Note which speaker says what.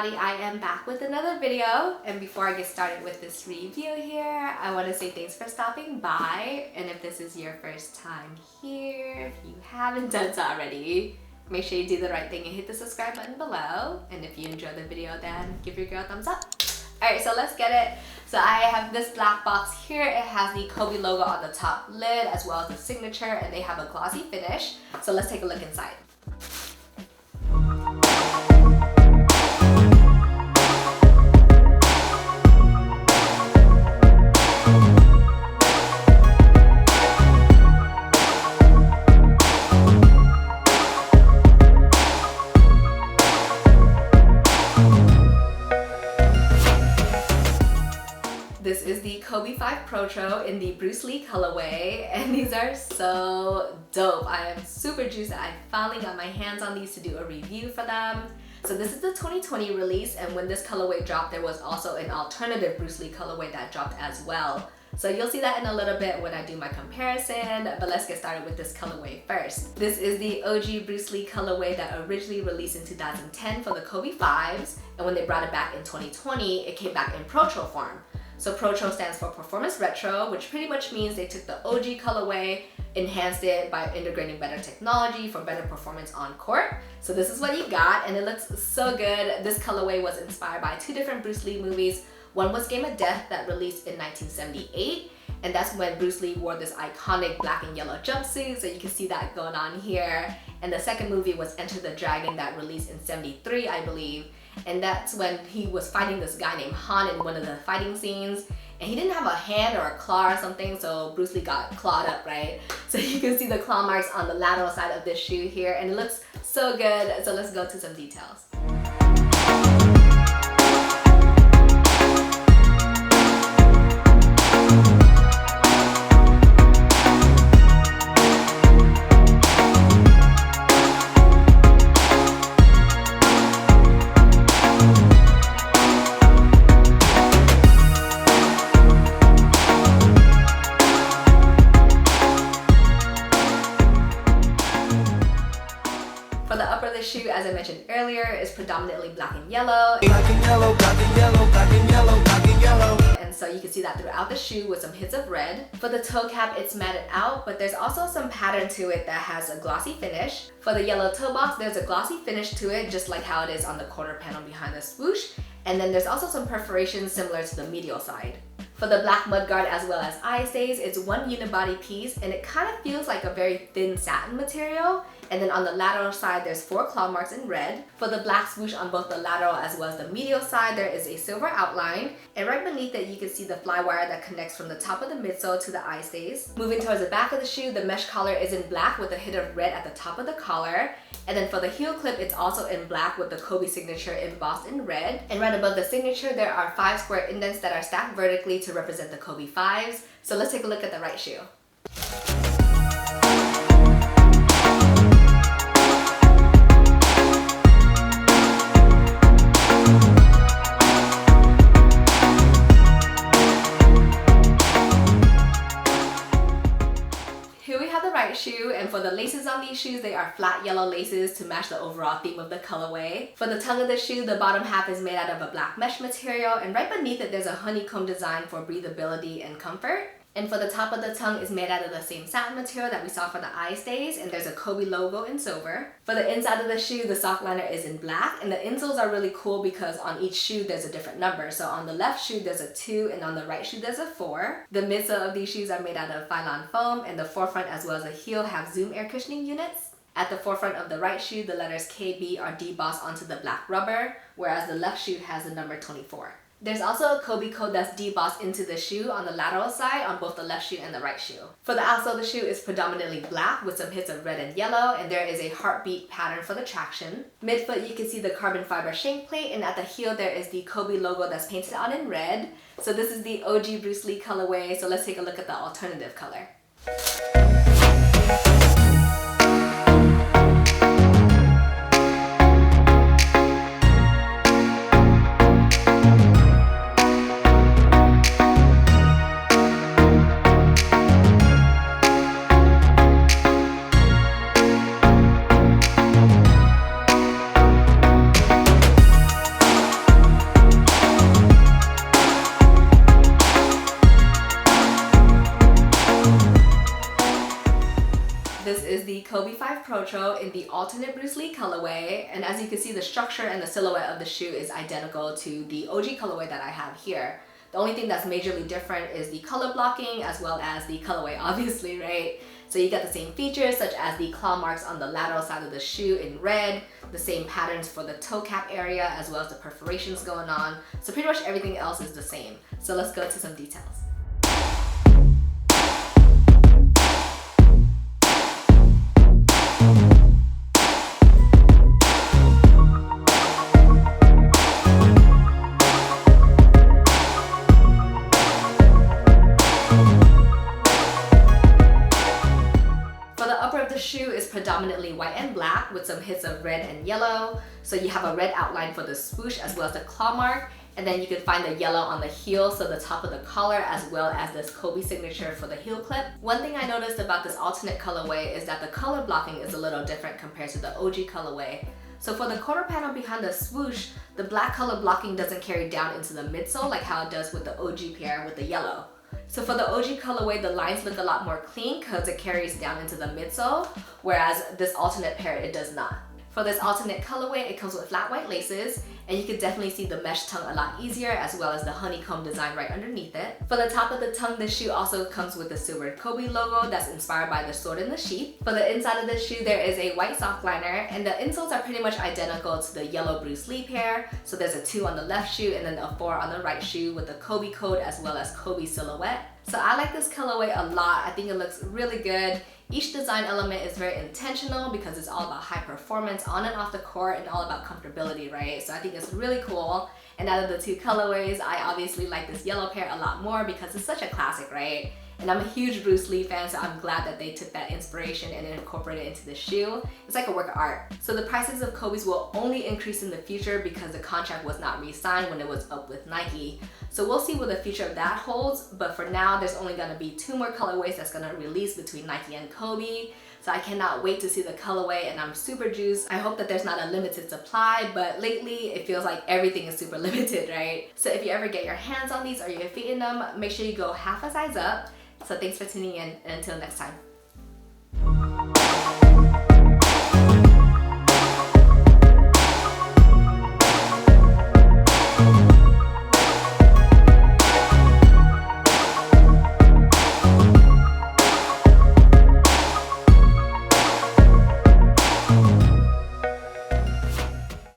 Speaker 1: everybody, I am back with another video, and before I get started with this review here, I want to say thanks for stopping by. And if this is your first time here, if you haven't done so already, make sure you do the right thing and hit the subscribe button below. And if you enjoyed the video, then give your girl a thumbs up. Alright, so let's get it. So I have this black box here. It has the Kobe logo on the top lid as well as the signature, and they have a glossy finish. So let's take a look inside. This is the Kobe 5 Protro in the Bruce Lee colorway, and these are so dope. I am super juiced that I finally got my hands on these to do a review for them. So this is the 2020 release, and when this colorway dropped, there was also an alternative Bruce Lee colorway that dropped as well. So you'll see that in a little bit when I do my comparison, but let's get started with this colorway first. This is the OG Bruce Lee colorway that originally released in 2010 for the Kobe 5s, and when they brought it back in 2020, it came back in Protro form. So Protro stands for Performance Retro, which pretty much means they took the OG colorway, enhanced it by integrating better technology for better performance on court. So this is what you got, and it looks so good. This colorway was inspired by two different Bruce Lee movies. One was Game of Death that released in 1978, and that's when Bruce Lee wore this iconic black and yellow jumpsuit, so you can see that going on here. And the second movie was Enter the Dragon that released in 73, I believe. And that's when he was fighting this guy named Han in one of the fighting scenes. And he didn't have a hand or a claw or something, so Bruce Lee got clawed up, right? So you can see the claw marks on the lateral side of this shoe here, and it looks so good. So let's go to some details. For the upper of the shoe, as I mentioned earlier, is predominantly black and yellow. Black and yellow, black and yellow, black and yellow, black and yellow. And so you can see that throughout the shoe with some hits of red. For the toe cap, it's matted out, but there's also some pattern to it that has a glossy finish. For the yellow toe box, there's a glossy finish to it, just like how it is on the quarter panel behind the swoosh. And then there's also some perforations similar to the medial side. For the black mudguard as well as eye stays, it's one unibody piece, and it kind of feels like a very thin satin material. And then on the lateral side, there's 4 claw marks in red. For the black swoosh on both the lateral as well as the medial side, there is a silver outline. And right beneath it, you can see the fly wire that connects from the top of the midsole to the eye stays. Moving towards the back of the shoe, the mesh collar is in black with a hint of red at the top of the collar. And then for the heel clip, it's also in black with the Kobe signature embossed in red. And right above the signature, there are 5 square indents that are stacked vertically to represent the Kobe 5s. So let's take a look at the right shoe. Here we have the right shoe, and for the laces on these shoes, they are flat yellow laces to match the overall theme of the colorway. For the tongue of the shoe, the bottom half is made out of a black mesh material, and right beneath it there's a honeycomb design for breathability and comfort. And for the top of the tongue is made out of the same satin material that we saw for the eye stays, and there's a Kobe logo in silver. For the inside of the shoe, the sock liner is in black, and the insoles are really cool because on each shoe there's a different number. So on the left shoe there's a 2, and on the right shoe there's a 4. The midsole of these shoes are made out of Phylon foam, and the forefront as well as the heel have Zoom air cushioning units. At the forefront of the right shoe, the letters KB are debossed onto the black rubber, whereas the left shoe has the number 24. There's also a Kobe code that's debossed into the shoe on the lateral side on both the left shoe and the right shoe. For the outsole of the shoe is predominantly black with some hits of red and yellow, and there is a heartbeat pattern for the traction. Midfoot, you can see the carbon fiber shank plate, and at the heel there is the Kobe logo that's painted on in red. So this is the OG Bruce Lee colorway, so let's take a look at the alternative color. Kobe 5 Protro in the alternate Bruce Lee colorway, and as you can see, the structure and the silhouette of the shoe is identical to the OG colorway that I have here. The only thing that's majorly different is the color blocking as well as the colorway, obviously, right? So you get the same features such as the claw marks on the lateral side of the shoe in red, the same patterns for the toe cap area as well as the perforations going on. So pretty much everything else is the same. So let's go to some details. The shoe is predominantly white and black with some hits of red and yellow. So you have a red outline for the swoosh as well as the claw mark, and then you can find the yellow on the heel, so the top of the collar, as well as this Kobe signature for the heel clip. One thing I noticed about this alternate colorway is that the color blocking is a little different compared to the OG colorway. So for the quarter panel behind the swoosh, the black color blocking doesn't carry down into the midsole like how it does with the OG pair with the yellow. So for the OG colorway, the lines look a lot more clean because it carries down into the midsole, whereas this alternate pair, it does not. For this alternate colorway, it comes with flat white laces, and you can definitely see the mesh tongue a lot easier, as well as the honeycomb design right underneath it. For the top of the tongue, the shoe also comes with the silver Kobe logo that's inspired by the sword in the sheath. For the inside of the shoe, there is a white sock liner, and the insoles are pretty much identical to the yellow Bruce Lee pair. So there's a 2 on the left shoe and then a 4 on the right shoe with the Kobe code as well as Kobe silhouette. So I like this colorway a lot. I think it looks really good. Each design element is very intentional because it's all about high performance on and off the court and all about comfortability, right? So I think it's really cool. And out of the 2 colorways, I obviously like this yellow pair a lot more because it's such a classic, right? And I'm a huge Bruce Lee fan, so I'm glad that they took that inspiration and incorporated it into the shoe. It's like a work of art. So the prices of Kobe's will only increase in the future because the contract was not re-signed when it was up with Nike. So we'll see what the future of that holds, but for now, there's only gonna be 2 more colorways that's gonna release between Nike and Kobe. So I cannot wait to see the colorway, and I'm super juiced. I hope that there's not a limited supply, but lately it feels like everything is super limited, right? So if you ever get your hands on these or you're feeding them, make sure you go half a size up. So thanks for tuning in, and until next time.